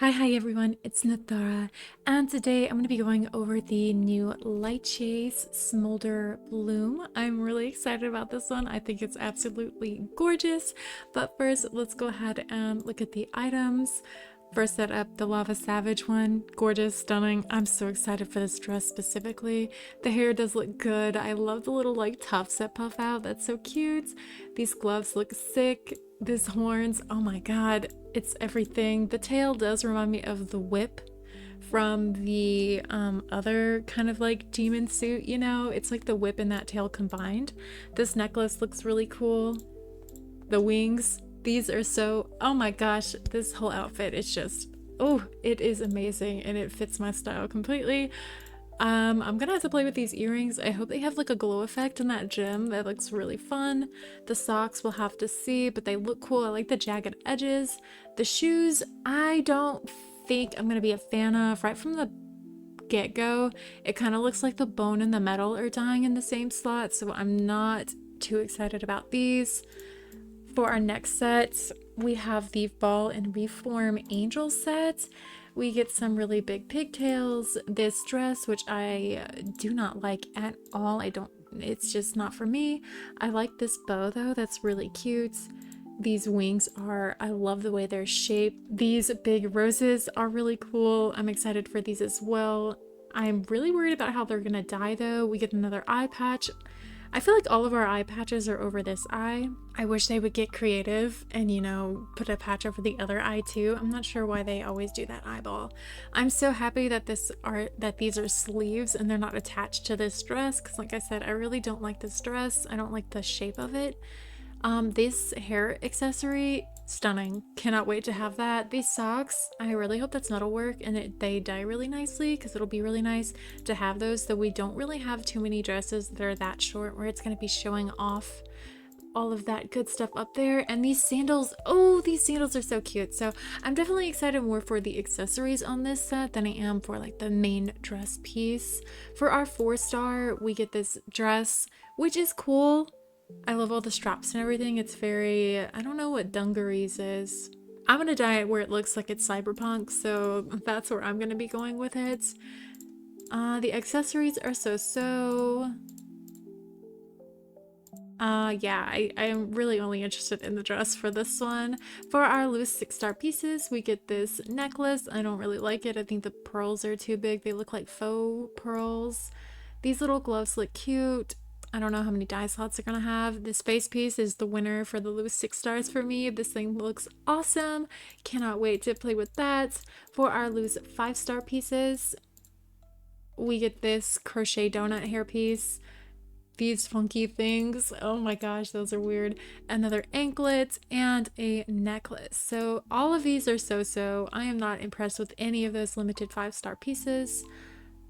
Hi everyone, it's Nathara, and today I'm going to be going over the new lightchase Smolder Bloom. I'm really excited about this one. I think it's absolutely gorgeous, but first let's go ahead and look at the items. First set up the Lava Savage one. Gorgeous, stunning. I'm so excited for this dress specifically. The hair does look good. I love the little like tufts that puff out. That's so cute. These gloves look sick. These horns, oh my god, it's everything. The tail does remind me of the whip from the other kind of like demon suit, you know? It's like the whip and that tail combined. This necklace looks really cool. The wings, these are so, oh my gosh, this whole outfit is just, oh, it is amazing and it fits my style completely. I'm gonna have to play with these earrings. I hope they have like a glow effect in that gem. That looks really fun. The socks we'll have to see, but they look cool. I like the jagged edges. The shoes, I don't think I'm gonna be a fan of. Right from the get-go, it kind of looks like the bone and the metal are dying in the same slot, so I'm not too excited about these. For our next set, we have the Fall and Reform Angel set. We get some really big pigtails, this dress, which I do not like at all. It's just not for me. I like this bow though, that's really cute. These wings are, I love the way they're shaped. These big roses are really cool. I'm excited for these as well. I'm really worried about how they're gonna dye though. We get another eye patch. I feel like all of our eye patches are over this eye. I wish they would get creative and, you know, put a patch over the other eye too. I'm not sure why they always do that eyeball. I'm so happy that these are sleeves and they're not attached to this dress, because like I said, I really don't like this dress. I don't like the shape of it. This hair accessory, stunning. Cannot wait to have that. These socks, I really hope that's metal work and they dye really nicely, because it'll be really nice to have those, though we don't really have too many dresses that are that short where it's going to be showing off all of that good stuff up there. And these sandals, oh, these sandals are so cute. So I'm definitely excited more for the accessories on this set than I am for like the main dress piece. For our 4-star, we get this dress, which is cool. I love all the straps and everything. It's very, I don't know what dungarees is. I'm gonna dye it where it looks like it's cyberpunk, so that's where I'm gonna be going with it. The accessories are so-so. Yeah, I am really only interested in the dress for this one. For our loose 6-star pieces, we get this necklace. I don't really like it. I think the pearls are too big. They look like faux pearls. These little gloves look cute. I don't know how many dye slots they're gonna have. This face piece is the winner for the loose 6 stars for me. This thing looks awesome. Cannot wait to play with that. For our loose 5-star pieces, we get this crochet donut hairpiece. These funky things, oh my gosh, those are weird. Another anklet and a necklace. So all of these are so-so. I am not impressed with any of those limited 5-star pieces.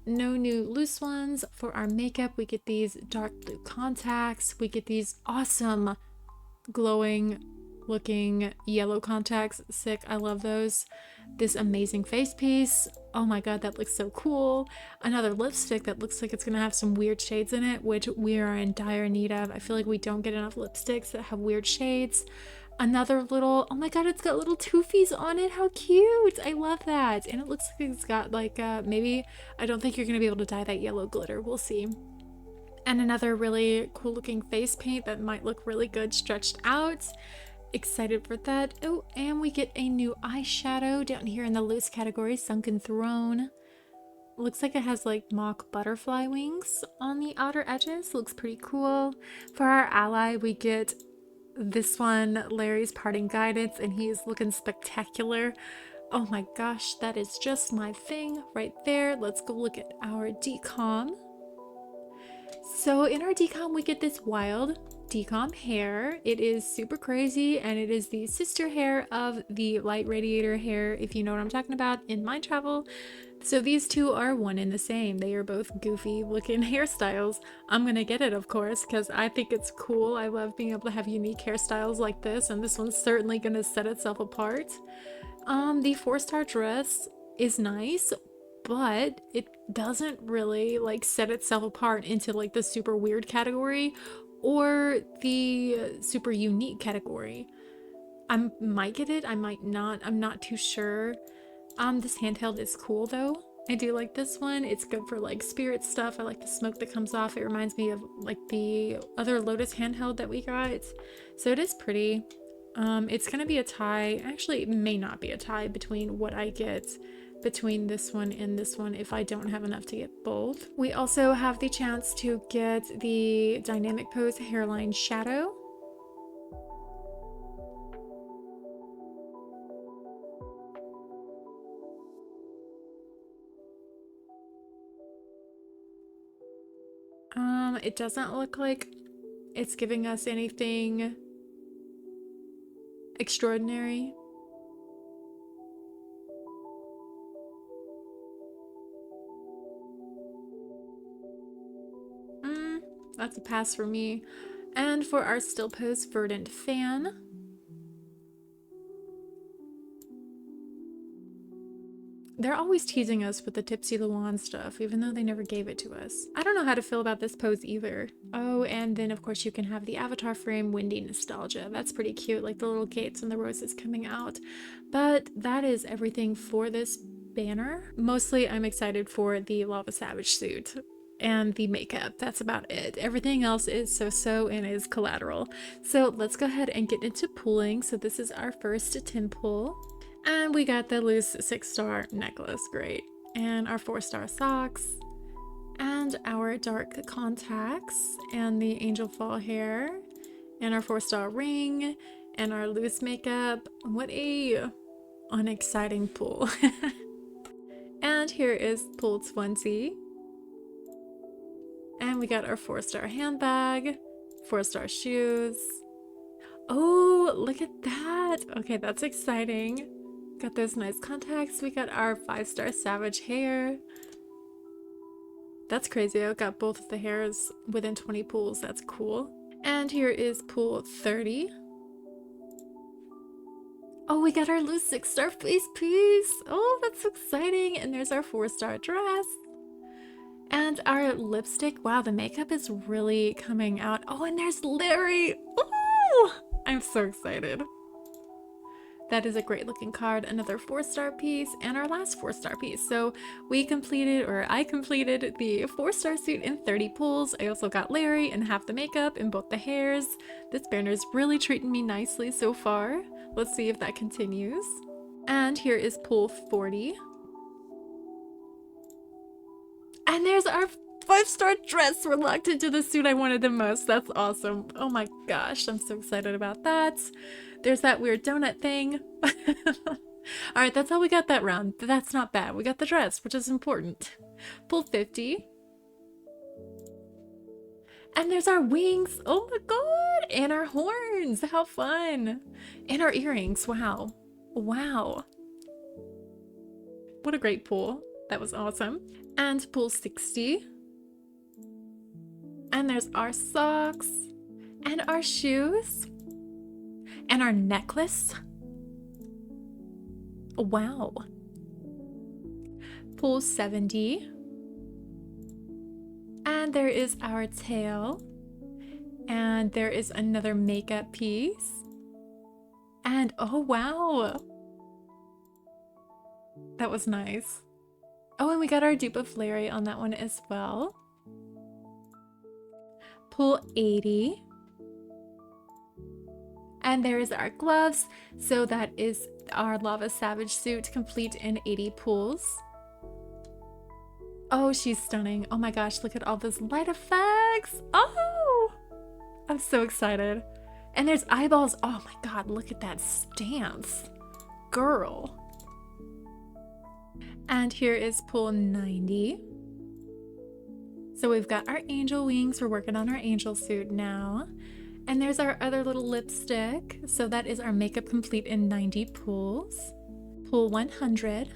No new loose ones. For our makeup, we get these dark blue contacts. We get these awesome glowing looking yellow contacts. Sick, I love those. This amazing face piece, oh my god, that looks so cool. Another lipstick that looks like it's gonna have some weird shades in it, which we are in dire need of. I feel like we don't get enough lipsticks that have weird shades. Another little, oh my god, it's got little toofies on it. How cute. I love that. And it looks like it's got like maybe, I don't think you're gonna be able to dye that yellow glitter. We'll see. And another really cool looking face paint that might look really good stretched out. Excited for that. Oh, and we get a new eyeshadow down here in the loose category, Sunken Throne. Looks like it has like mock butterfly wings on the outer edges. Looks pretty cool. For our ally, we get this one, Larry's Parting Guidance, and he's looking spectacular. Oh my gosh, that is just my thing right there. Let's go look at our decom. So in our decom, we get this wild decom hair. It is super crazy, and it is the sister hair of the light radiator hair, if you know what I'm talking about, in Mind Travel. So these two are one and the same. They are both goofy looking hairstyles. I'm gonna get it, of course, because I think it's cool. I love being able to have unique hairstyles like this, and this one's certainly gonna set itself apart. The 4-star dress is nice, but it doesn't really like set itself apart into like the super weird category or the super unique category. I might get it, I might not, I'm not too sure. This handheld is cool though. I do like this one. It's good for like spirit stuff. I like the smoke that comes off. It reminds me of like the other Lotus handheld that we got. So it is pretty. It's gonna be a tie. Actually, it may not be a tie between what I get between this one and this one if I don't have enough to get both. We also have the chance to get the Dynamic Pose Hairline Shadow. It doesn't look like it's giving us anything extraordinary. That's a pass for me. And for our Still Pose Verdant Fan, they're always teasing us with the Tipsy Luan stuff, even though they never gave it to us. I don't know how to feel about this pose either. Oh, and then of course you can have the avatar frame Windy Nostalgia. That's pretty cute, like the little gates and the roses coming out. But that is everything for this banner. Mostly I'm excited for the Lava Savage suit and the makeup. That's about it. Everything else is so-so and is collateral. So let's go ahead and get into pulling. So this is our first 10 pull. And we got the loose 6-star necklace, great. And our 4-star socks. And our dark contacts. And the angel fall hair. And our 4-star ring. And our loose makeup. What a unexciting pull. And here is pull 20. And we got our 4-star handbag. 4-star shoes. Oh, look at that. Okay, that's exciting. Got those nice contacts. We got our 5-star Savage hair. That's crazy. I got both of the hairs within 20 pulls. That's cool. And here is pull 30. Oh, we got our loose 6-star face piece. Oh, that's exciting. And there's our 4-star dress. And our lipstick. Wow, the makeup is really coming out. Oh, and there's Larry. Oh, I'm so excited. That is a great looking card, another 4-star piece, and our last 4-star piece. So we completed, or I completed, the 4-star suit in 30 pulls. I also got Larry and half the makeup and both the hairs. This banner's really treating me nicely so far. Let's see if that continues. And here is pull 40. And there's our 5-star dress. We're locked into the suit I wanted the most. That's awesome. Oh my gosh, I'm so excited about that. There's that weird donut thing. Alright, that's all we got that round. That's not bad. We got the dress, which is important. Pull 50. And there's our wings. Oh my god. And our horns. How fun. And our earrings. Wow. Wow. What a great pull. That was awesome. And pull 60. And there's our socks. And our shoes. And our necklace. Wow. Pull 70. And there is our tail. And there is another makeup piece. And oh wow. That was nice. Oh, and we got our dupe of Larry on that one as well. Pull 80. And there is our gloves. So that is our Lava Savage suit complete in 80 pulls. Oh, she's stunning. Oh my gosh, look at all those light effects. Oh, I'm so excited. And there's eyeballs. Oh my god, look at that stance. Girl. And here is pull 90. So we've got our angel wings. We're working on our angel suit now. And there's our other little lipstick. So that is our makeup complete in 90 pulls. Pull 100.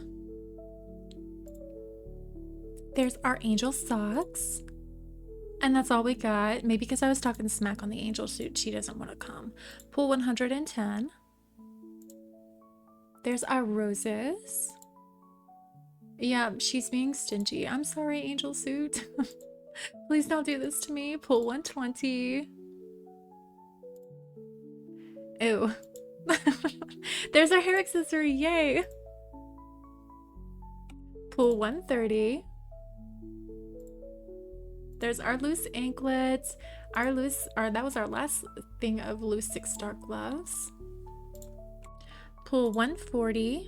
There's our angel socks. And that's all we got. Maybe because I was talking smack on the angel suit, she doesn't want to come. Pull 110. There's our roses. Yeah, she's being stingy. I'm sorry, angel suit. Please don't do this to me. Pull 120. Ew. There's our hair accessory. Yay. Pull 130. There's our loose anklets, that was our last thing of loose 6-star gloves. Pull 140.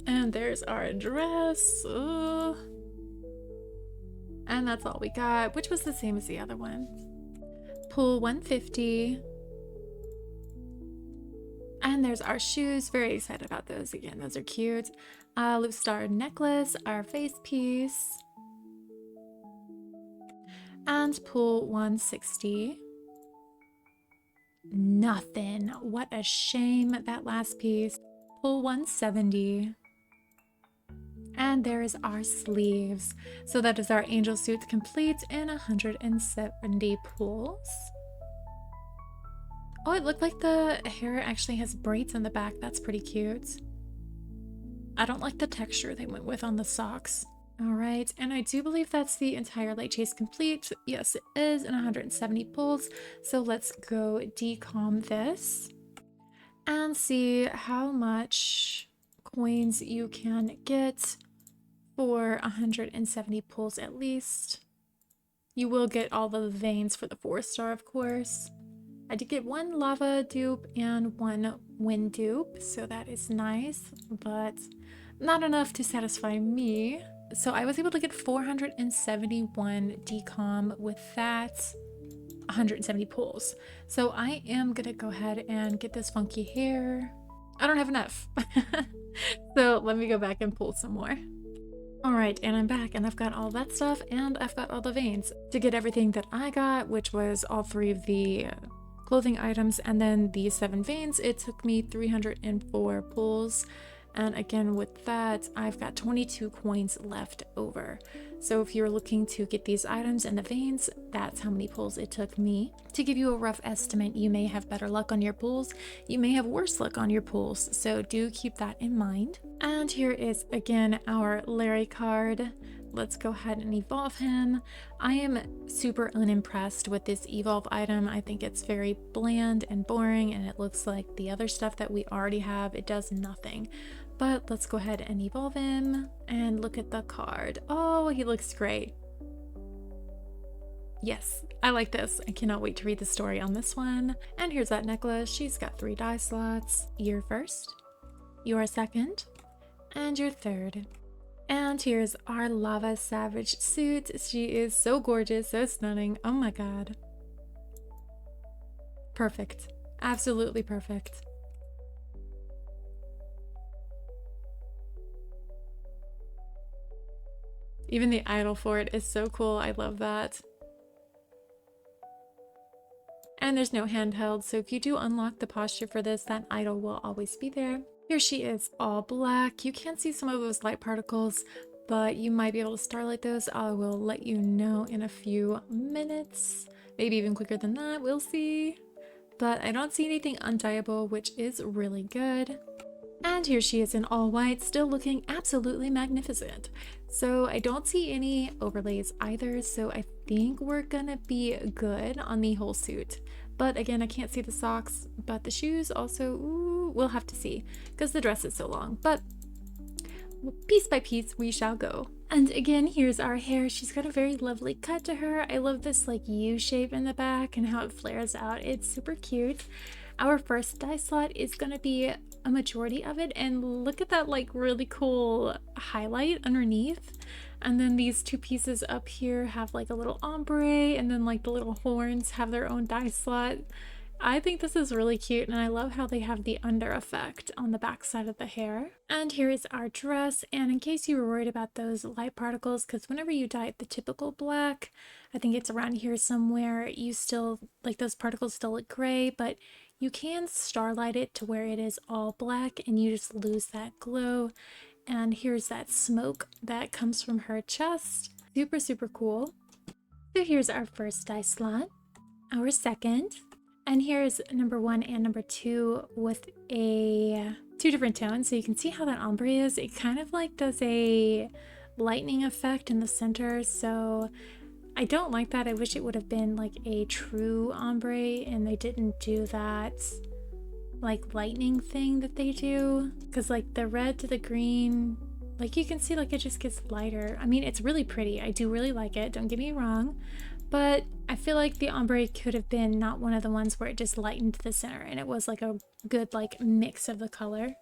And there's our dress. Ugh. And that's all we got, which was the same as the other one. Pull 150. And there's our shoes. Very excited about those again. Those are cute. Loose star necklace, our face piece. And pull 160. Nothing. What a shame, that last piece. Pull 170. And there is our sleeves. So that is our angel suit complete in 170 pulls. Oh, it looked like the hair actually has braids in the back. That's pretty cute. I don't like the texture they went with on the socks. All right, and I do believe that's the entire light chase complete. Yes, it is in 170 pulls. So let's go decom this and see how much coins you can get for 170 pulls at least. You will get all the veins for the 4-star, of course. I did get 1 lava dupe and 1 wind dupe, so that is nice, but not enough to satisfy me. So I was able to get 471 decom with that 170 pulls. So I am gonna go ahead and get this funky hair. I don't have enough. So let me go back and pull some more. All right, and I'm back, and I've got all that stuff, and I've got all the veins. To get everything that I got, which was all 3 of the clothing items and then the 7 veins, it took me 304 pulls. And again, with that, I've got 22 coins left over. So if you're looking to get these items and the veins, that's how many pulls it took me. To give you a rough estimate, you may have better luck on your pulls, you may have worse luck on your pulls, so do keep that in mind. And here is again our Larry card. Let's go ahead and evolve him. I am super unimpressed with this evolve item. I think it's very bland and boring, and it looks like the other stuff that we already have. It does nothing. But let's go ahead and evolve him and look at the card. Oh, he looks great. Yes, I like this. I cannot wait to read the story on this one. And here's that necklace. She's got 3 die slots. You're first, you're second, and you're third. And here's our Lava Savage suit. She is so gorgeous, so stunning. Oh my god. Perfect. Absolutely perfect. Even the idol for it is so cool. I love that. And there's no handheld, so if you do unlock the posture for this, that idol will always be there. Here she is, all black. You can see some of those light particles, but you might be able to starlight those. I will let you know in a few minutes. Maybe even quicker than that, we'll see. But I don't see anything undyeable, which is really good. And here she is in all white, still looking absolutely magnificent. So I don't see any overlays either, so I think we're gonna be good on the whole suit. But again, I can't see the socks, but the shoes also, ooh, we'll have to see, because the dress is so long. But piece by piece, we shall go. And again, here's our hair. She's got a very lovely cut to her. I love this like U shape in the back and how it flares out. It's super cute. Our first die slot is gonna be a majority of it, and look at that like really cool highlight underneath. And then these 2 pieces up here have like a little ombre, and then like the little horns have their own die slot. I think this is really cute, and I love how they have the under effect on the back side of the hair. And here is our dress, and in case you were worried about those light particles, because whenever you dye it the typical black, I think it's around here somewhere, you still, like those particles still look gray, but you can starlight it to where it is all black and you just lose that glow. And here's that smoke that comes from her chest. Super, super cool. So here's our first die slot, our second, and here's number 1 and number 2 with a 2 different tones. So you can see how that ombre is. It kind of like does a lightning effect in the center. So I don't like that. I wish it would have been like a true ombre, and they didn't do that. like lightning thing that they do, because like the red to the green, like you can see like it just gets lighter. I mean, it's really pretty. I do really like it, don't get me wrong, but I feel like the ombre could have been not one of the ones where it just lightened the center and it was like a good like mix of the color.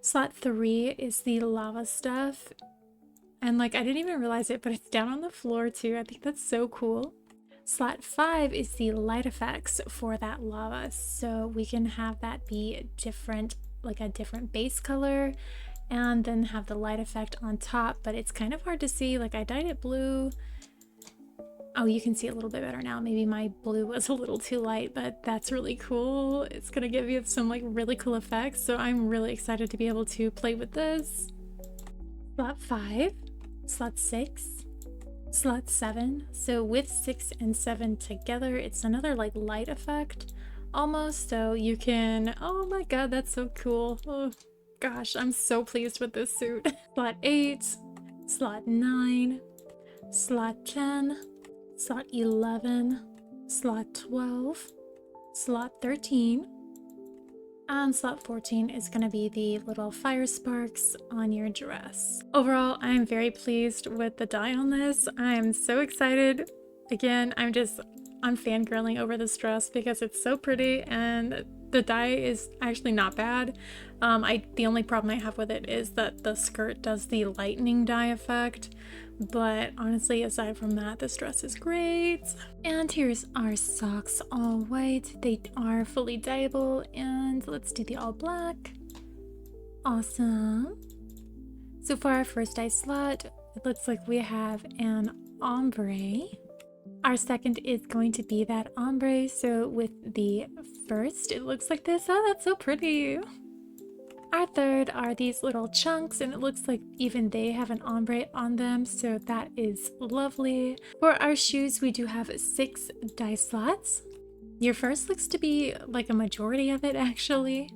Slot 3 is the lava stuff, and like I didn't even realize it, but it's down on the floor too. I think that's so cool. Slot 5 is the light effects for that lava, so we can have that be different, like a different base color, and then have the light effect on top, but it's kind of hard to see. Like I dyed it blue. Oh, you can see it a little bit better now. Maybe my blue was a little too light, but that's really cool. It's gonna give you some like really cool effects, so I'm really excited to be able to play with this. Slot 5, slot 6, slot 7. So with 6 and 7 together, it's another like light effect almost. So you can, oh my god, that's so cool. Oh gosh, I'm so pleased with this suit. Slot 8, slot 9, slot 10, slot 11, slot 12, slot 13, and slot 14 is going to be the little fire sparks on your dress. Overall, I'm very pleased with the dye on this. I'm so excited. Again, I'm fangirling over this dress because it's so pretty and the dye is actually not bad. The only problem I have with it is that the skirt does the lightning dye effect, but honestly, aside from that, this dress is great. And here's our socks, all white. They are fully dyeable, and let's do the all black. Awesome. So for our first dye slot, it looks like we have an ombre. Our second is going to be that ombre, so with the first, it looks like this. Oh, that's so pretty. Our third are these little chunks, and it looks like even they have an ombre on them, so that is lovely. For our shoes, we do have 6 dye slots. Your first looks to be like a majority of it, actually.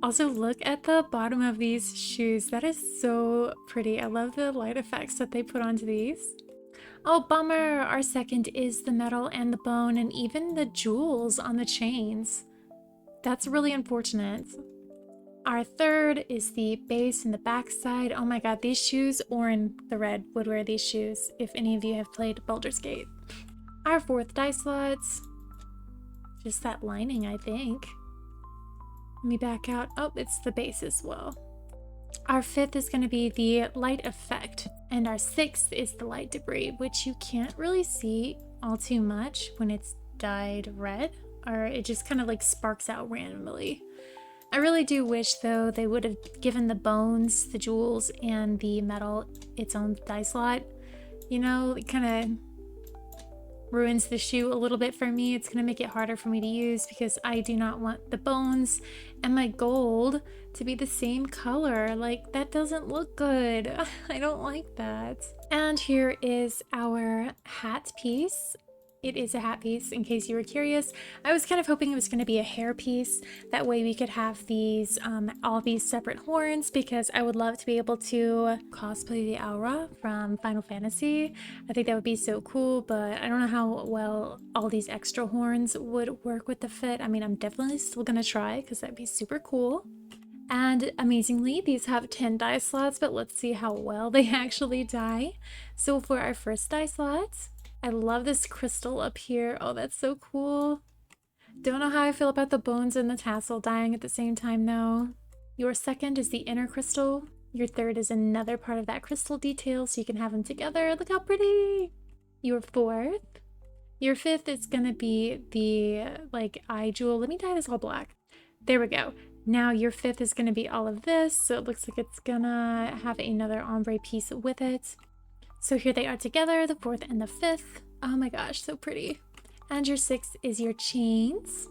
Also, look at the bottom of these shoes. That is so pretty. I love the light effects that they put onto these. Oh, bummer! Our second is the metal and the bone and even the jewels on the chains. That's really unfortunate. Our third is the base and the back side. Oh my god, these shoes, Orin the Red would wear these shoes if any of you have played Baldur's Gate. Our fourth dye slots, just that lining, I think. Let me back out. Oh, it's the base as well. Our fifth is going to be the light effect, and our sixth is the light debris, which you can't really see all too much when it's dyed red, or it just kind of like sparks out randomly. I really do wish, though, they would have given the bones, the jewels, and the metal its own dye slot. You know, it kind of ruins the shoe a little bit for me. It's going to make it harder for me to use because I do not want the bones and my gold to be the same color. Like, that doesn't look good. I don't like that. And here is our hat piece. It is a hat piece, in case you were curious. I was kind of hoping it was going to be a hair piece. That way we could have these, all these separate horns, because I would love to be able to cosplay the Aura from Final Fantasy. I think that would be so cool, but I don't know how well all these extra horns would work with the fit. I mean, I'm definitely still going to try, because that'd be super cool. And amazingly, these have 10 dye slots, but let's see how well they actually dye. So for our first dye slot, I love this crystal up here. Oh, that's so cool. Don't know how I feel about the bones and the tassel dyeing at the same time though. Your second is the inner crystal. Your third is another part of that crystal detail, so you can have them together. Look how pretty. Your fourth. Your fifth is gonna be the like eye jewel. Let me dye this all black. There we go. Now your fifth is gonna be all of this, so it looks like it's gonna have another ombre piece with it. So here they are together, the fourth and the fifth. Oh my gosh, so pretty. And your sixth is your chains.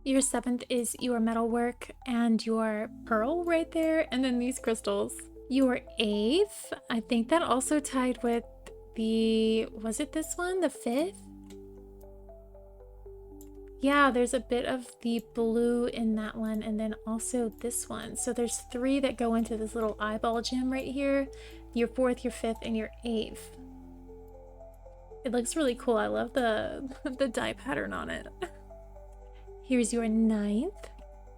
Your seventh is your metalwork and your pearl right there, and then these crystals. Your eighth, I think that also tied with the, was it this one, the fifth? Yeah, there's a bit of the blue in that one, and then also this one. So there's 3 that go into this little eyeball gem right here. Your fourth, your fifth, and your eighth. It looks really cool. I love the dye pattern on it. Here's your ninth.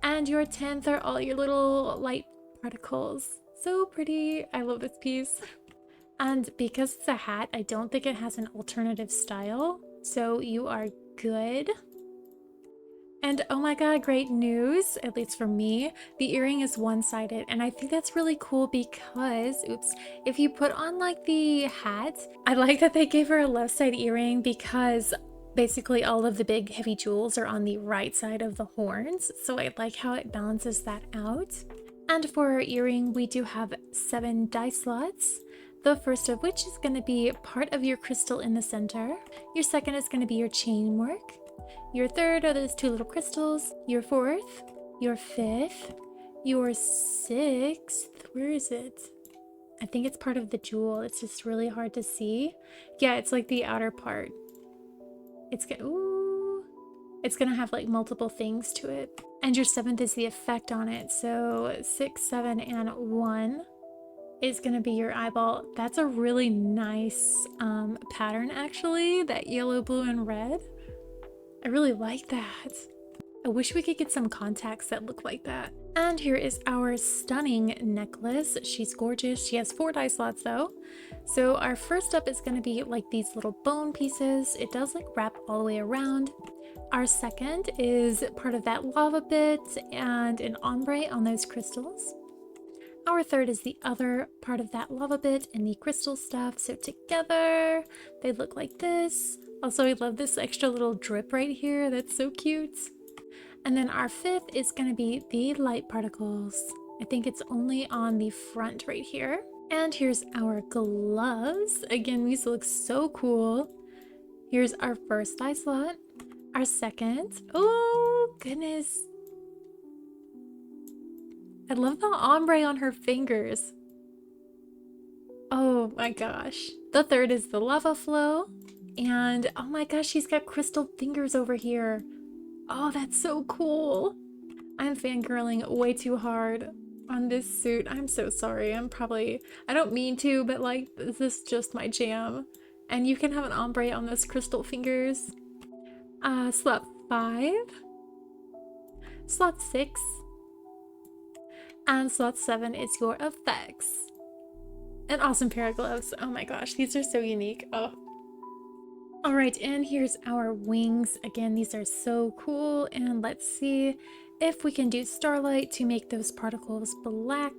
And your 10th are all your little light particles. So pretty. I love this piece. And because it's a hat, I don't think it has an alternative style. So you are good. And oh my god, great news, at least for me, the earring is one-sided, and I think that's really cool because, oops, if you put on like the hat, I like that they gave her a left side earring because basically all of the big heavy jewels are on the right side of the horns, so I like how it balances that out. And for our earring, we do have 7 die slots. The first of which is going to be part of your crystal in the center. Your second is going to be your chain work. Your third are those 2 little crystals. Your fourth, your fifth, your sixth. Where is it? I think it's part of the jewel. It's just really hard to see. Yeah, it's like the outer part. It's gonna have like multiple things to it. And your 7th is the effect on it. So 6, 7, and 1 is gonna be your eyeball. That's a really nice pattern actually, that yellow, blue, and red. I really like that. I wish we could get some contacts that look like that. And here is our stunning necklace. She's gorgeous. She has 4 die slots though. So our first up is going to be like these little bone pieces. It does like wrap all the way around. Our second is part of that lava bit and an ombre on those crystals. Our third is the other part of that lava bit and the crystal stuff. So together they look like this. Also, I love this extra little drip right here. That's so cute. And then our 5th is going to be the light particles. I think it's only on the front right here. And here's our gloves. Again, these look so cool. Here's our first die slot. Our second. Oh, goodness. I love the ombre on her fingers. Oh my gosh. The third is the lava flow. And oh my gosh, she's got crystal fingers over here. Oh, that's so cool. I'm fangirling way too hard on this suit. I'm so sorry. I don't mean to, but like, this is just my jam. And you can have an ombre on those crystal fingers. Slot 5. Slot 6. And slot 7 is your effects. An awesome pair of gloves. Oh my gosh, these are so unique. Oh. Alright, and here's our wings. Again, these are so cool, and let's see if we can do starlight to make those particles black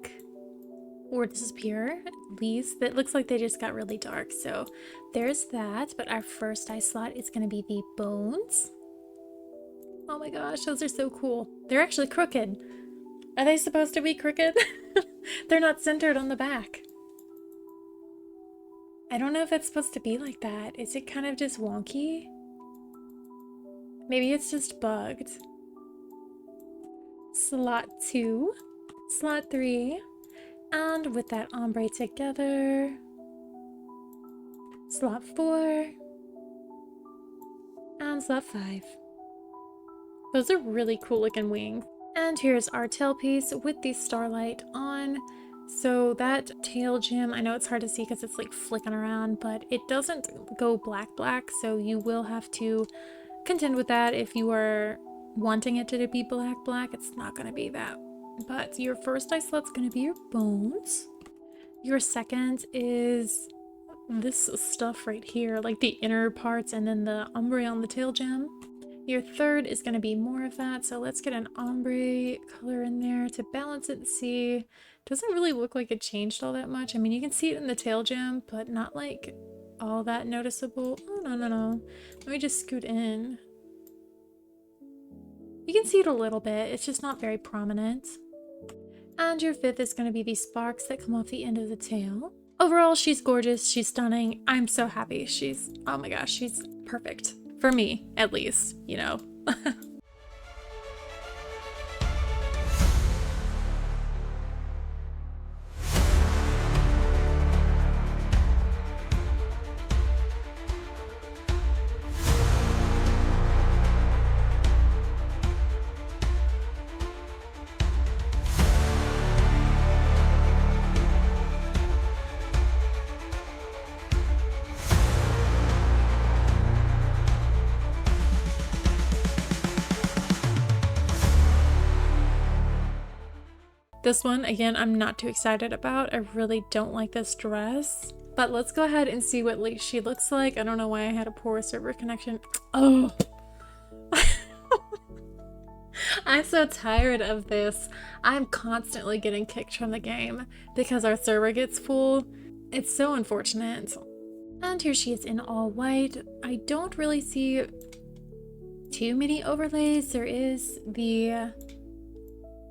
or disappear. At least that looks like they just got really dark, so there's that. But our first die slot is going to be the bones. Oh my gosh, those are so cool. They're actually crooked. Are they supposed to be crooked? They're not centered on the back. I don't know if it's supposed to be like that. Is it kind of just wonky? Maybe it's just bugged. Slot 2, slot 3, and with that ombre together, slot 4, and slot 5. Those are really cool looking wings. And here's our tailpiece with the starlight on. So that tail gem, I know it's hard to see because it's like flicking around, but it doesn't go black, so you will have to contend with that if you are wanting it to be black. It's not going to be that. But your first die slot's going to be your bones. Your second is this stuff right here, like the inner parts and then the ombre on the tail gem. Your third is going to be more of that, so let's get an ombre color in there to balance it and see. Doesn't really look like it changed all that much. I mean, you can see it in the tail gem, but not like all that noticeable. Oh, no. Let me just scoot in. You can see it a little bit. It's just not very prominent. And your 5th is going to be these sparks that come off the end of the tail. Overall, she's gorgeous. She's stunning. I'm so happy. Oh my gosh, she's perfect. For me, at least, you know. This one, again, I'm not too excited about. I really don't like this dress. But let's go ahead and see what she looks like. I don't know why I had a poor server connection. Oh. I'm so tired of this. I'm constantly getting kicked from the game because our server gets full. It's so unfortunate. And here she is in all white. I don't really see too many overlays. There is the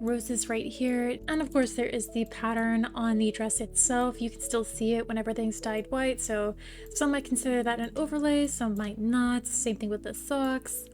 roses right here, and of course there is the pattern on the dress itself. You can still see it when everything's dyed white, so some might consider that an overlay, some might not. Same thing with the socks.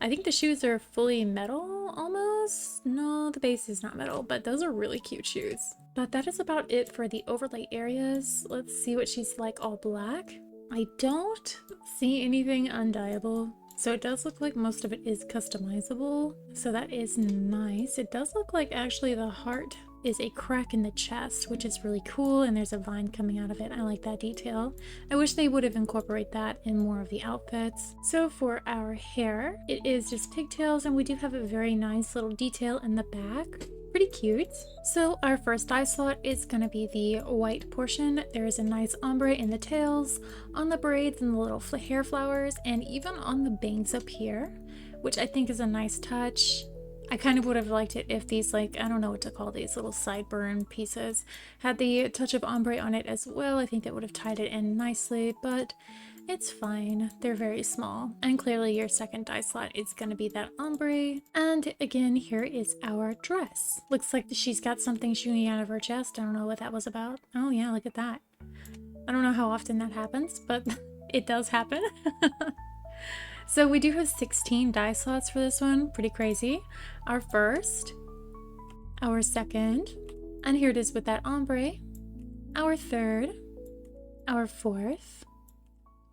I think the shoes are fully metal almost. No, the base is not metal, but those are really cute shoes. But that is about it for the overlay areas. Let's see what she's like all black. I don't see anything undyeable. So it does look like most of it is customizable, so that is nice. It does look like actually the heart is a crack in the chest, which is really cool, and there's a vine coming out of it. I like that detail. I wish they would have incorporated that in more of the outfits. So for our hair, it is just pigtails, and we do have a very nice little detail in the back. Pretty cute. So our first dye slot is going to be the white portion. There is a nice ombre in the tails, on the braids and the little hair flowers, and even on the bangs up here, which I think is a nice touch. I kind of would have liked it if these, like, I don't know what to call these little sideburn pieces, had the touch of ombre on it as well. I think that would have tied it in nicely, but it's fine. They're very small. And clearly your second dye slot is going to be that ombre. And again, here is our dress. Looks like she's got something shooting out of her chest. I don't know what that was about. Oh yeah, look at that. I don't know how often that happens, but it does happen. So we do have 16 dye slots for this one. Pretty crazy. Our first, our second, and here it is with that ombre, our third, our fourth,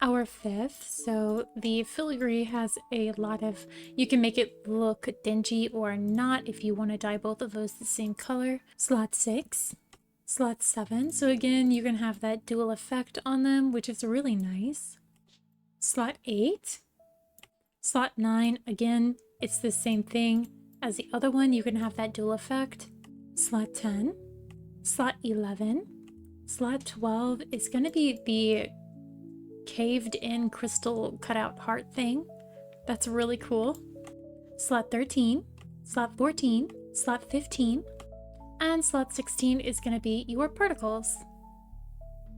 our fifth. So the filigree has a lot of, you can make it look dingy or not if you want to dye both of those the same color. Slot 6, slot 7. So again, you can have that dual effect on them, which is really nice. Slot 8, slot 9. Again, it's the same thing as the other one. You can have that dual effect. Slot 10, slot 11, slot 12 is going to be the caved in crystal cutout heart thing. That's really cool. Slot 13, slot 14, slot 15, and slot 16 is going to be your particles.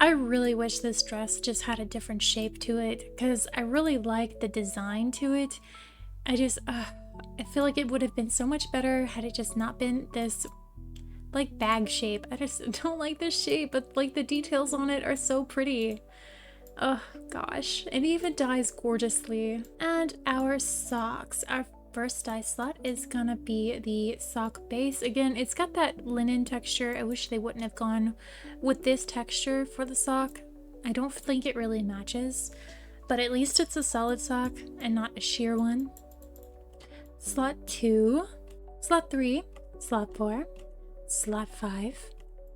I really wish this dress just had a different shape to it because I really like the design to it. I feel like it would have been so much better had it just not been this like bag shape. I just don't like this shape, but like the details on it are so pretty. Oh gosh, it even dyes gorgeously. And our socks, our first dye slot is gonna be the sock base. Again, it's got that linen texture. I wish they wouldn't have gone with this texture for the sock. I don't think it really matches, but at least it's a solid sock and not a sheer one. Slot 2, slot 3, slot 4, slot 5,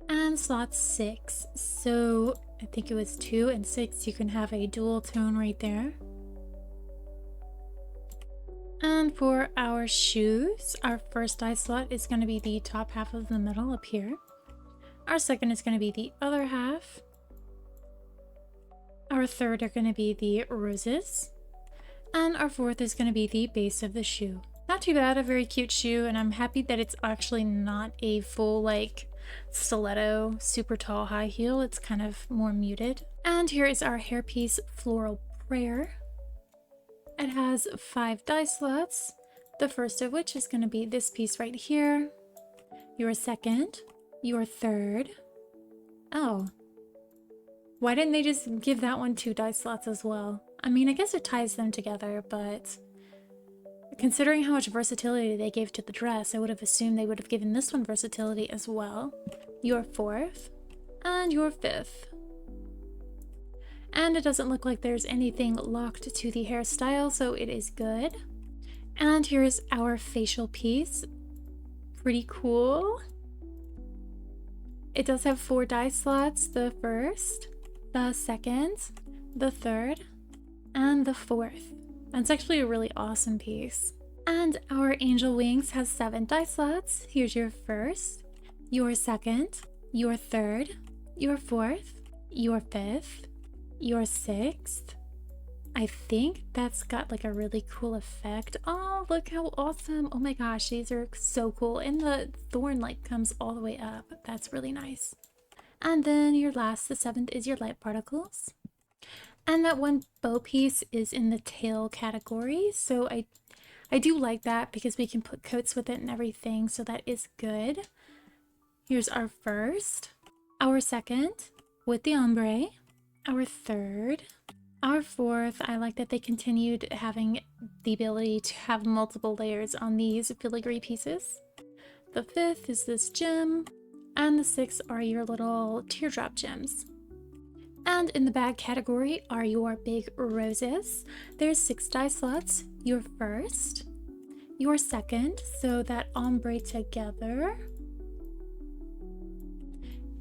and slot 6. So I think it was 2 and 6. You can have a dual tone right there. And for our shoes, our first dye slot is going to be the top half of the middle up here. Our second is going to be the other half. Our third are going to be the roses. And our fourth is going to be the base of the shoe. Not too bad, a very cute shoe, and I'm happy that it's actually not a full like stiletto super tall high heel. It's kind of more muted. And here is our hairpiece Floral Prayer. It has 5 dye slots, the first of which is going to be this piece right here, your second, your third. Oh, why didn't they just give that one 2 dye slots as well? I mean, I guess it ties them together, but considering how much versatility they gave to the dress, I would have assumed they would have given this one versatility as well. Your fourth and your fifth. And it doesn't look like there's anything locked to the hairstyle, so it is good. And here's our facial piece. Pretty cool. It does have 4 dye slots, the first, the second, the third, and the fourth. That's actually a really awesome piece. And our angel wings has 7 dye slots. Here's your first, your second, your third, your fourth, your fifth, your sixth. I think that's got like a really cool effect. Oh, look how awesome. Oh my gosh, these are so cool. And the thorn like comes all the way up. That's really nice. And then your last, the seventh, is your light particles. And that one bow piece is in the tail category. So I do like that because we can put coats with it and everything. So that is good. Here's our first, our second with the ombre, our third, our fourth. I like that they continued having the ability to have multiple layers on these filigree pieces. The fifth is this gem, and the sixth are your little teardrop gems. And in the bag category are your big roses. There's 6 die slots. Your first, your second, so that ombre together,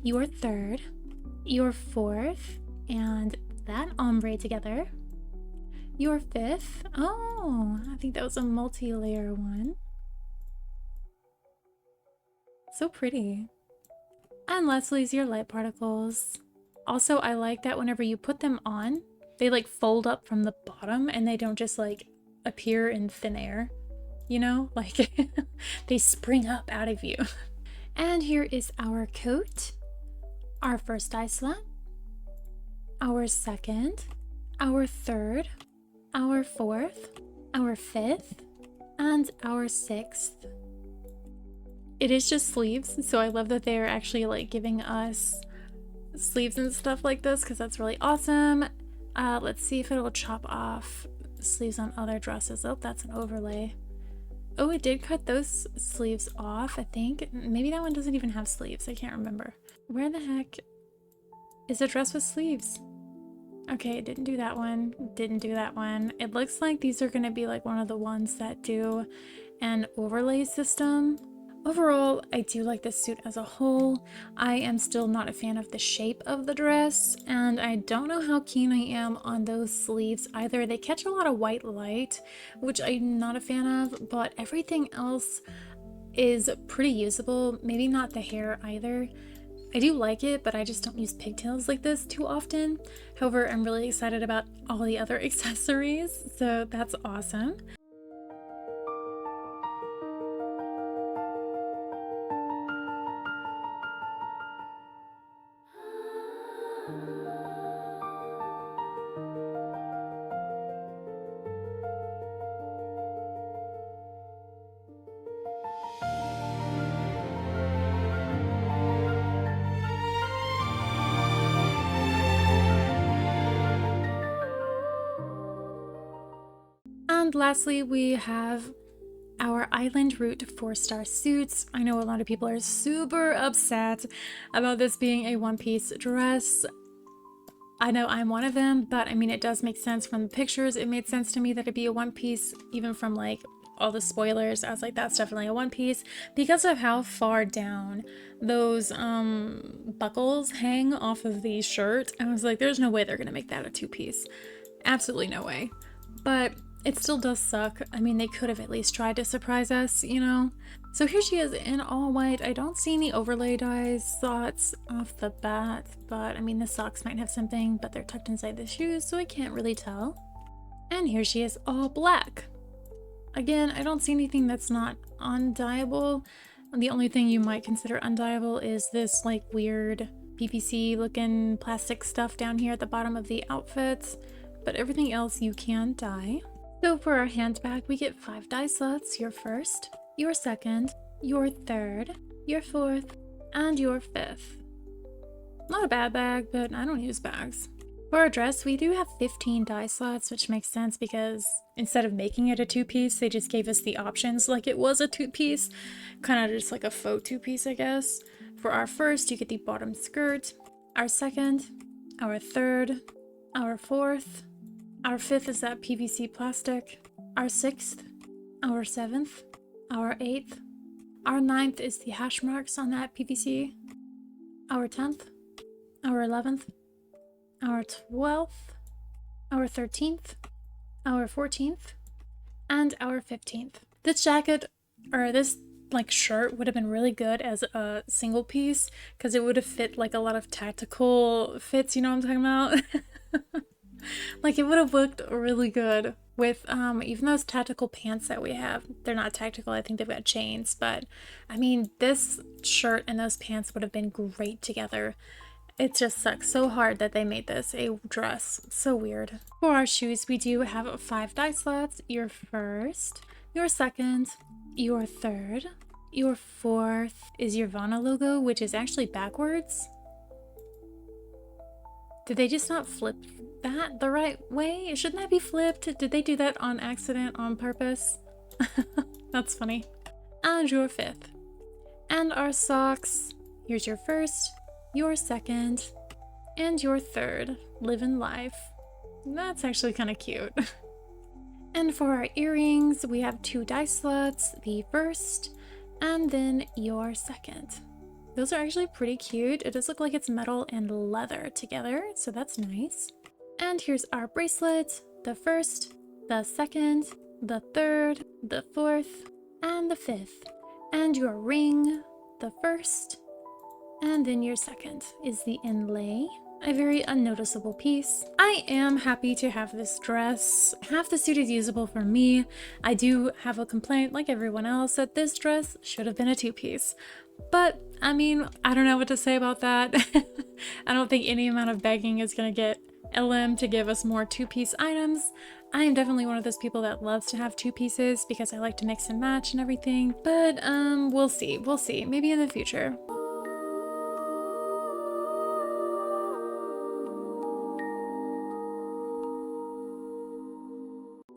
your third, your fourth, and that ombre together, your fifth. Oh, I think that was a multi-layer one. So pretty. And lastly's your light particles. Also, I like that whenever you put them on, they like fold up from the bottom and they don't just like appear in thin air, you know, like they spring up out of you. And here is our coat, our first die slot, our second, our third, our fourth, our fifth, and our sixth. It is just sleeves, so I love that they're actually like giving us sleeves and stuff like this because that's really awesome. Let's see if it'll chop off sleeves on other dresses. Oh, that's an overlay. Oh, it did cut those sleeves off, I think. Maybe that one doesn't even have sleeves. I can't remember. Where the heck is a dress with sleeves? Okay, it didn't do that one. Didn't do that one. It looks like these are going to be like one of the ones that do an overlay system. Overall, I do like this suit as a whole. I am still not a fan of the shape of the dress, and I don't know how keen I am on those sleeves either. They catch a lot of white light, which I'm not a fan of, but everything else is pretty usable. Maybe not the hair either. I do like it, but I just don't use pigtails like this too often. However, I'm really excited about all the other accessories, so that's awesome. And lastly, we have our Island Route 4-star suits. I know a lot of people are super upset about this being a one-piece dress. I know I'm one of them, but I mean, it does make sense from the pictures. It made sense to me that it'd be a one piece, even from like all the spoilers. I was like, that's definitely a one piece because of how far down those buckles hang off of the shirt. I was like, there's no way they're gonna make that a two-piece. Absolutely no way. But it still does suck. I mean, they could have at least tried to surprise us, you know? So here she is in all white. I don't see any overlay dyes thoughts off the bat, but I mean, the socks might have something, but they're tucked inside the shoes, so I can't really tell. And here she is all black. Again, I don't see anything that's not undyeable. The only thing you might consider undyeable is this like weird PVC looking plastic stuff down here at the bottom of the outfit, but everything else you can dye. So for our handbag, we get 5 dye slots, your first, your second, your third, your fourth, and your fifth. Not a bad bag, but I don't use bags. For our dress, we do have 15 dye slots, which makes sense because instead of making it a two-piece, they just gave us the options like it was a two-piece, kind of just like a faux two-piece, I guess. For our first, you get the bottom skirt, our second, our third, our fourth, our fifth is that PVC plastic, our sixth, our seventh, our eighth, our ninth is the hash marks on that PVC, our 10th, our 11th, our 12th, our 13th, our 14th, and our 15th. This jacket, or this like shirt would have been really good as a single piece because it would have fit like a lot of tactical fits, you know what I'm talking about? Like it would have looked really good with even those tactical pants that we have. They're not tactical, I think they've got chains, but I mean this shirt and those pants would have been great together. It just sucks so hard that they made this a dress. So weird. For our shoes, we do have 5 die slots. Your first, your second, your third, your fourth is your Vana logo, which is actually backwards. Did they just not flip that the right way? Shouldn't that be flipped? Did they do that on accident, on purpose? That's funny. And your fifth. And our socks. Here's your first, your second, and your third. Living life. That's actually kind of cute. And for our earrings, we have 2 die slots, the first, and then your second. Those are actually pretty cute. It does look like it's metal and leather together, so that's nice. And here's our bracelet, the first, the second, the third, the fourth, and the fifth. And your ring, the first, and then your second is the inlay. A very unnoticeable piece. I am happy to have this dress. Half the suit is usable for me. I do have a complaint, like everyone else, that this dress should have been a 2-piece. But, I mean, I don't know what to say about that. I don't think any amount of begging is going to get LM to give us more 2-piece items. I am definitely one of those people that loves to have 2 pieces because I like to mix and match and everything. But, we'll see. We'll see. Maybe in the future.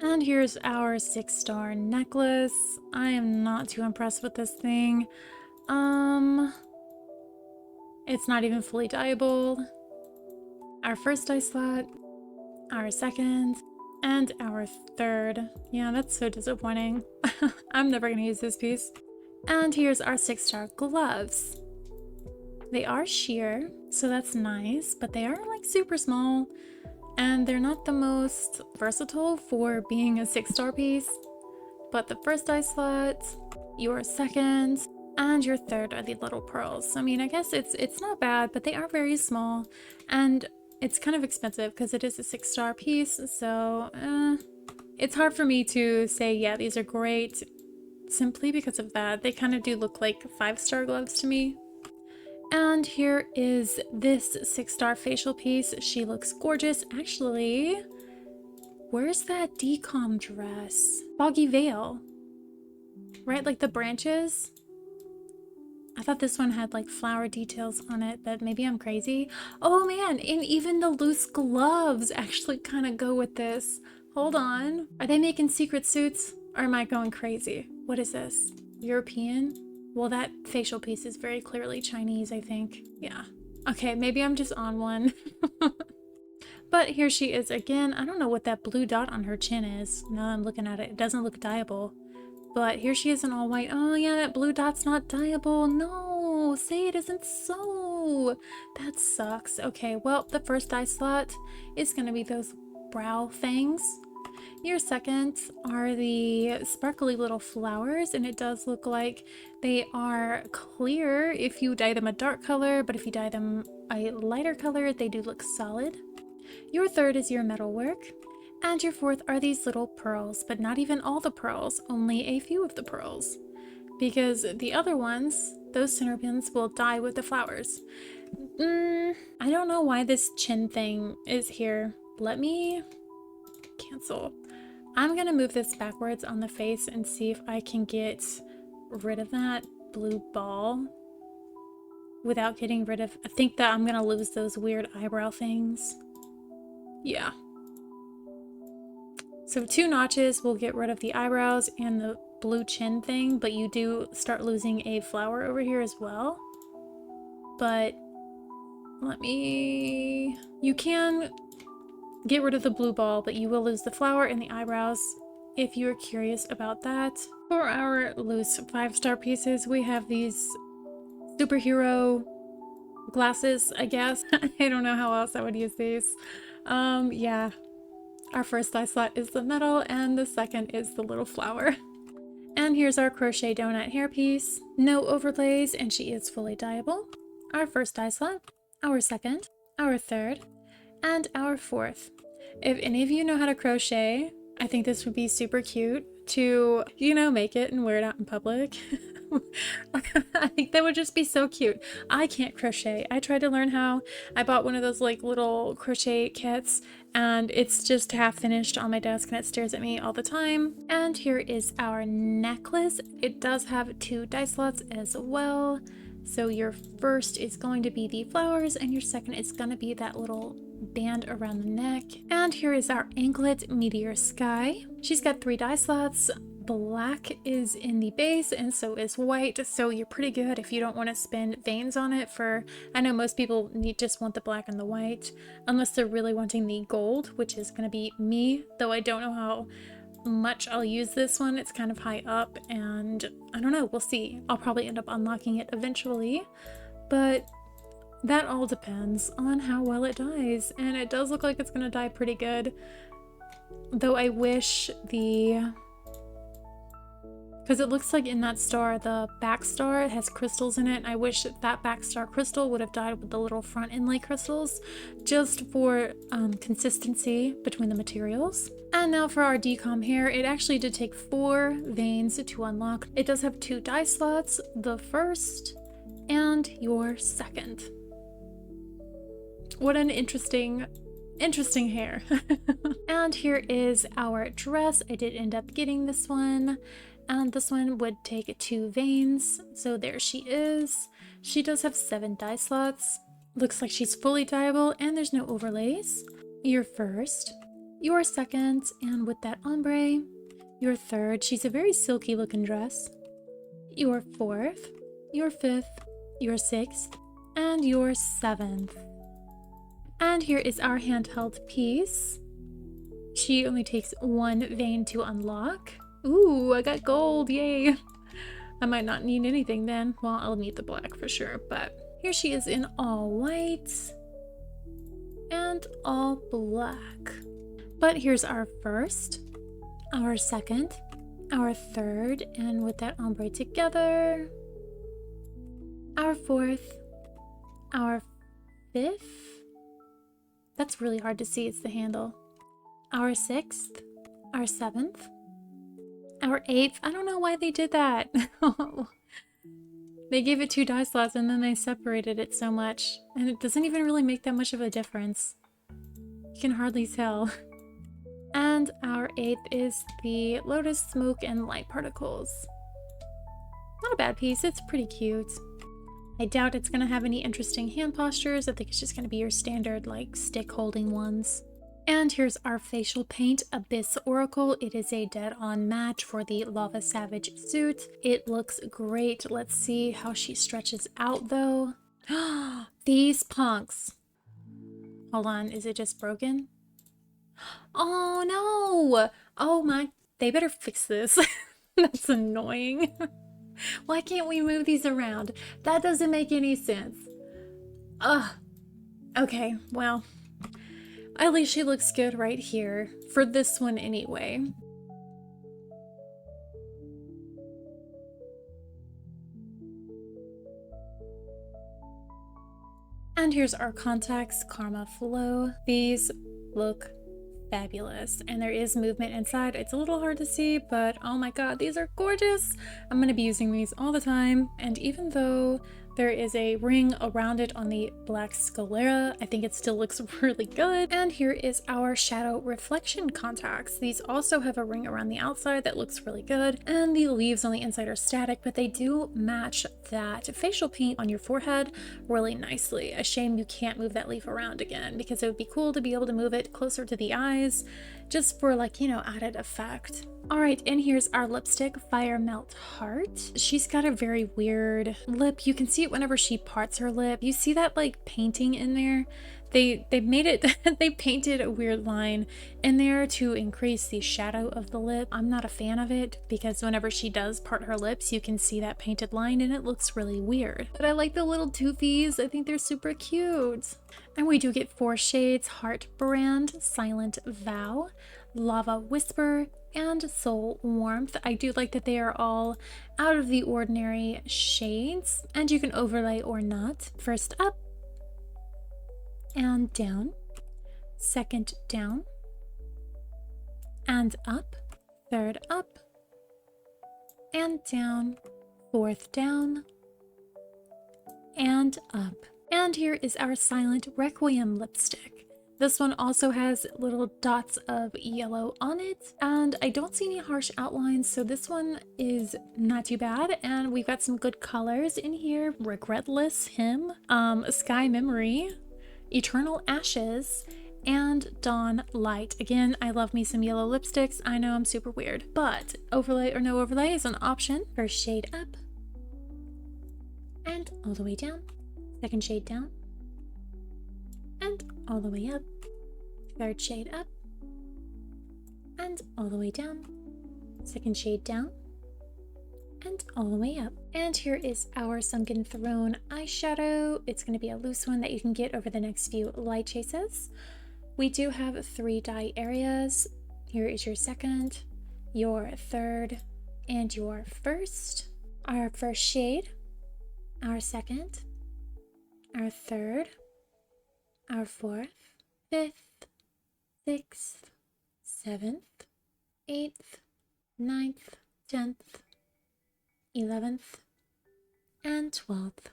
And here's our 6-star necklace. I am not too impressed with this thing. It's not even fully dyeable. Our first dye slot, our second, and our third. Yeah, that's so disappointing. I'm never gonna use this piece. And here's our 6-star gloves. They are sheer, so that's nice, but they are like super small. And they're not the most versatile for being a 6-star piece, but the first die slot, your second, and your third are the little pearls. I mean, I guess it's not bad, but they are very small, and it's kind of expensive because it is a 6-star piece, so it's hard for me to say, yeah, these are great, simply because of that. They kind of do look like 5-star gloves to me. And here is this 6-star facial piece. She looks gorgeous. Actually, where's that decom dress? Foggy Veil. Right, like the branches? I thought this one had like flower details on it, but maybe I'm crazy. Oh man, and even the loose gloves actually kind of go with this. Hold on. Are they making secret suits? Or am I going crazy? What is this? European? Well, that facial piece is very clearly Chinese, I think. Yeah. Okay, maybe I'm just on one. But here she is again. I don't know what that blue dot on her chin is. Now that I'm looking at it, it doesn't look dyeable. But here she is in all white. Oh yeah, that blue dot's not dyeable. No, say it isn't so. That sucks. Okay, well, the first dye slot is gonna be those brow things. Your second are the sparkly little flowers, and it does look like they are clear if you dye them a dark color, but if you dye them a lighter color, they do look solid. Your third is your metalwork, and your fourth are these little pearls, but not even all the pearls, only a few of the pearls. Because the other ones, those center pins, will dye with the flowers. I don't know why this chin thing is here. Let me cancel. I'm gonna move this backwards on the face and see if I can get rid of that blue ball without getting rid of... I think that I'm gonna lose those weird eyebrow things. Yeah. So 2 notches will get rid of the eyebrows and the blue chin thing, but you do start losing a flower over here as well. But let me... You can get rid of the blue ball, but you will lose the flower and the eyebrows if you're curious about that. For our loose 5-star pieces, we have these superhero glasses, I guess. I don't know how else I would use these. Yeah. Our first die slot is the metal, and the second is the little flower. And here's our crochet donut hairpiece. No overlays, and she is fully dyeable. Our first dye slot, our second, our third, and our fourth. If any of you know how to crochet, I think this would be super cute to, you know, make it and wear it out in public. I think that would just be so cute. I can't crochet. I tried to learn how. I bought one of those like little crochet kits and it's just half finished on my desk and it stares at me all the time. And here is our necklace. It does have 2 dye slots as well. So your first is going to be the flowers and your second is going to be that little band around the neck. And here is our anklet, Meteor Sky. She's got 3 dye slots. Black is in the base and so is white, so you're pretty good if you don't want to spend veins on it for, I know most people just want the black and the white, unless they're really wanting the gold, which is going to be me, though I don't know how much I'll use this one. It's kind of high up and I don't know, we'll see. I'll probably end up unlocking it eventually, but that all depends on how well it dyes, and it does look like it's going to dye pretty good, though I wish because it looks like in that star, the back star has crystals in it. I wish that back star crystal would have dyed with the little front inlay crystals, just for consistency between the materials. And now for our decom hair, it actually did take 4 veins to unlock. It does have 2 dye slots, the first and your second. What an interesting hair. And here is our dress. I did end up getting this one. And this one would take 2 veins, so there she is. She does have 7 dye slots. Looks like she's fully dyeable and there's no overlays. Your first, your second, and with that ombre, your third. She's a very silky looking dress. Your fourth, your fifth, your sixth, and your 7th. And here is our handheld piece. She only takes 1 vein to unlock. Ooh, I got gold, yay! I might not need anything then. Well, I'll need the black for sure, but here she is in all white and all black. But here's our first, our second, our third, and with that ombre together, our fourth, our 5th. That's really hard to see, it's the handle. Our 6th, our 7th, our 8th. I don't know why they did that. They gave it 2 dye slots and then they separated it so much. And it doesn't even really make that much of a difference. You can hardly tell. And our 8th is the Lotus Smoke and Light Particles. Not a bad piece, it's pretty cute. I doubt it's going to have any interesting hand postures. I think it's just going to be your standard like stick holding ones. And here's our facial paint, Abyss Oracle. It is a dead-on match for the Lava Savage suit. It looks great. Let's see how she stretches out though. These punks. Hold on, is it just broken? Oh no! Oh my, they better fix this. That's annoying. Why can't we move these around? That doesn't make any sense. Ugh. Okay, well, at least she looks good right here, for this one anyway. And here's our contacts, Karma Flow. These look fabulous, and there is movement inside. It's a little hard to see, but oh my god, these are gorgeous. I'm going to be using these all the time, and even though there is a ring around it on the black sclera, I think it still looks really good. And here is our shadow reflection contacts. These also have a ring around the outside that looks really good, and the leaves on the inside are static, but they do match that facial paint on your forehead really nicely. A shame you can't move that leaf around again, because it would be cool to be able to move it closer to the eyes, just for like, you know, added effect. Alright, and here's our lipstick, Fire Melt Heart. She's got a very weird lip. You can see it whenever she parts her lip. You see that like painting in there? They made it, they painted a weird line in there to increase the shadow of the lip. I'm not a fan of it because whenever she does part her lips, you can see that painted line and it looks really weird. But I like the little toofies. I think they're super cute. And we do get 4 shades: Heart Brand, Silent Vow, Lava Whisper, and Soul Warmth. I do like that they are all out of the ordinary shades, and you can overlay or not. First up and down, second down and up, third up and down, fourth down and up. And here is our Silent Requiem lipstick. This one also has little dots of yellow on it, and I don't see any harsh outlines, so this one is not too bad. And we've got some good colors in here: Regretless Hymn, Sky Memory, Eternal Ashes, and Dawn Light. Again, I love me some yellow lipsticks. I know I'm super weird, but overlay or no overlay is an option. First shade up and all the way down, second shade down and all the way up, third shade up and all the way down, second shade down and all the way up. And here is our Sunken Throne eyeshadow. It's going to be a loose one that you can get over the next few light chases. We do have 3 dye areas. Here is your second, your third, and your first. Our first shade, our second, our third, our fourth, fifth, sixth, seventh, eighth, ninth, 10th, 11th, and 12th.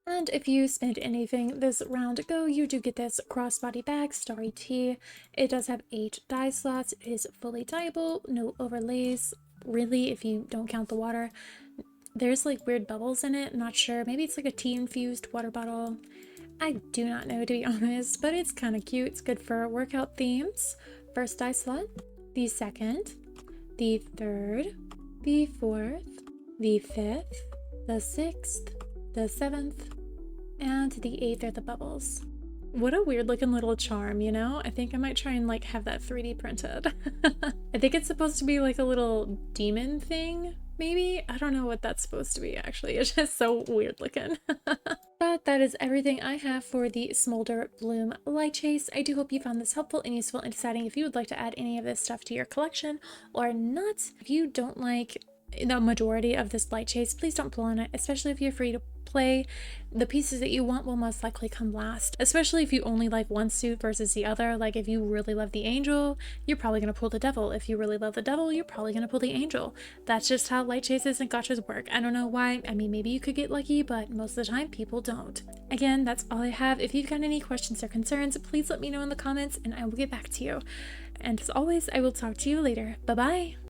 And if you spend anything this round go, you do get this crossbody bag, Starry Tea. It does have 8 dye slots. It is fully dyeable, no overlays, really, if you don't count the water. There's like weird bubbles in it, I'm not sure. Maybe it's like a tea infused water bottle. I do not know, to be honest, but it's kind of cute. It's good for workout themes. First dye slot, the second, the third, the fourth, the fifth, the sixth, the 7th, and the 8th are the bubbles. What a weird looking little charm, you know? I think I might try and like have that 3D printed. I think it's supposed to be like a little demon thing, maybe? I don't know what that's supposed to be actually. It's just so weird looking. But that is everything I have for the Smolder Bloom light chase. I do hope you found this helpful and useful in deciding if you would like to add any of this stuff to your collection or not. If you don't like the majority of this light chase, please don't pull on it, especially if you're free to play. The pieces that you want will most likely come last, especially if you only like one suit versus the other. Like if you really love the angel, you're probably going to pull the devil. If you really love the devil, you're probably going to pull the angel. That's just how light chases and gotchas work. I don't know why. I mean, maybe you could get lucky, but most of the time people don't. Again, that's all I have. If you've got any questions or concerns, please let me know in the comments and I will get back to you. And as always, I will talk to you later. Bye bye.